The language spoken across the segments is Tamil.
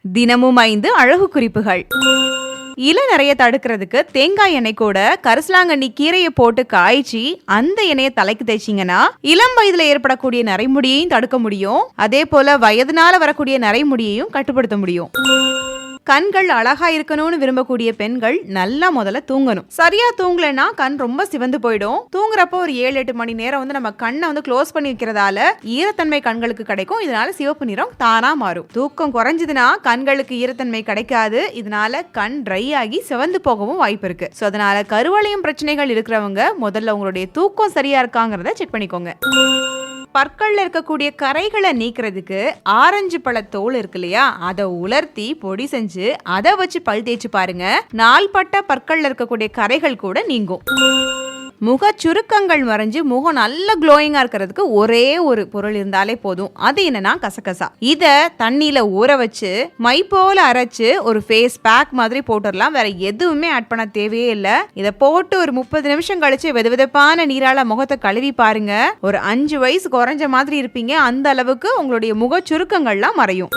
தினமும் 5 அழகு குறிப்புகள். இளநரைய தடுக்கிறதுக்கு தேங்காய் எண்ணெய் கூட கரிசலாங்கண்ணி கீரையை போட்டு காய்ச்சி அந்த எண்ணெயை தலைக்கு தேய்ச்சிங்கன்னா இளம் வயதுல ஏற்படக்கூடிய நரைமுடியையும் தடுக்க முடியும். அதே போல வயதுனால வரக்கூடிய நரைமுடியையும் கட்டுப்படுத்த முடியும். கண்கள் அழகா இருக்கணும்னு விரும்பக்கூடிய பெண்கள் நல்லா முதல்ல தூங்கணும். சரியா தூங்கலைன்னா கண் ரொம்ப சிவந்து போயிடும். தூங்குறப்போ ஒரு 7-8 மணி நேரம் நம்ம கண்ணை க்ளோஸ் பண்ணி வைக்கிறதால ஈரத்தன்மை கண்களுக்கு கிடைக்கும். இதனால சிவப்பு நிறம் தானா மாறும். தூக்கம் குறைஞ்சதுன்னா கண்களுக்கு ஈரத்தன்மை கிடைக்காது. இதனால கண் ட்ரை ஆகி சிவந்து போகவும் வாய்ப்பு இருக்கு. அதனால கருவளையம் பிரச்சனைகள் இருக்கிறவங்க முதல்ல உங்களுடைய தூக்கம் சரியா இருக்காங்கிறத செக் பண்ணிக்கோங்க. பற்கள்ல இருக்கக்கூடிய கரைகளை நீக்கிறதுக்கு ஆரஞ்சு பழ தோல் இருக்கு இல்லையா, அதை உலர்த்தி பொடி செஞ்சு அதை வச்சு பல் தேய்ச்சி பாருங்க. நாள்பட்ட பற்கள்ல இருக்கக்கூடிய கரைகள் கூட நீங்கும். முக சுருக்கங்கள் மறைஞ்சு முகம் நல்ல க்ளோயிங்கா இருக்கிறதுக்கு ஒரே ஒரு பொருள் இருந்தாலே போதும். அது என்னன்னா கசகசா. இத தண்ணியில ஊற வச்சு மை போல அரைச்சு ஒரு ஃபேஸ் பேக் மாதிரி போட்டுடலாம். வேற எதுவுமே ஆட் பண்ண தேவையே இல்லை. இதை போட்டு ஒரு 30 நிமிஷம் கழிச்சு வெதுவெதுப்பான நீரால முகத்தை கழுவி பாருங்க. ஒரு 5 வயசு குறைஞ்ச மாதிரி இருப்பீங்க. அந்த அளவுக்கு உங்களுடைய முக சுருக்கங்கள்லாம் மறையும்.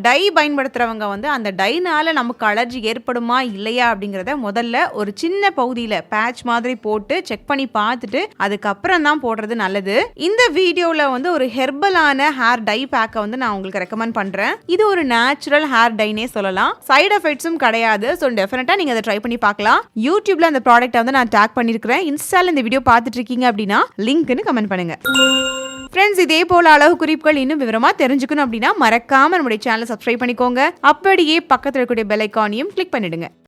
டை பயன்படுத்துறவங்க அந்த டைனால நமக்கு அலர்ஜி ஏற்படுமா இல்லையா அப்படிங்கிறத முதல்ல ஒரு சின்ன பகுதியில பேட்ச் மாதிரி போட்டு செக் பண்ணி பார்த்துட்டு அதுக்கப்புறம் தான் போடுறது நல்லது. இந்த வீடியோல ஒரு ஹெர்பலான ஹேர் டை பேக்கை நான் உங்களுக்கு ரெக்கமெண்ட் பண்றேன். இது ஒரு நேச்சுரல் ஹேர் டைனே சொல்லலாம். சைடு எஃபெக்ட்ஸும் கிடையாது. ஸோ டெஃபினட்டா நீங்க அதை ட்ரை பண்ணி பார்க்கலாம். யூடியூப்ல அந்த ப்ராடக்ட்டை நான் டேக் பண்ணிருக்கிறேன். இன்ஸ்டால இந்த வீடியோ பார்த்துட்டு இருக்கீங்க அப்படின்னா லிங்க்னு கமெண்ட் பண்ணுங்க. ஃப்ரெண்ட்ஸ், இதே போல அழகு குறிப்புகள் இன்னும் விவரமா தெரிஞ்சுக்கணும் அப்படின்னா மறக்காம நம்முடைய சேனலை சப்ஸ்கிரைப் பண்ணிக்கோங்க. அப்படியே பக்கத்தில் இருக்கக்கூடிய பெல் ஐகானையும் கிளிக் பண்ணிடுங்க.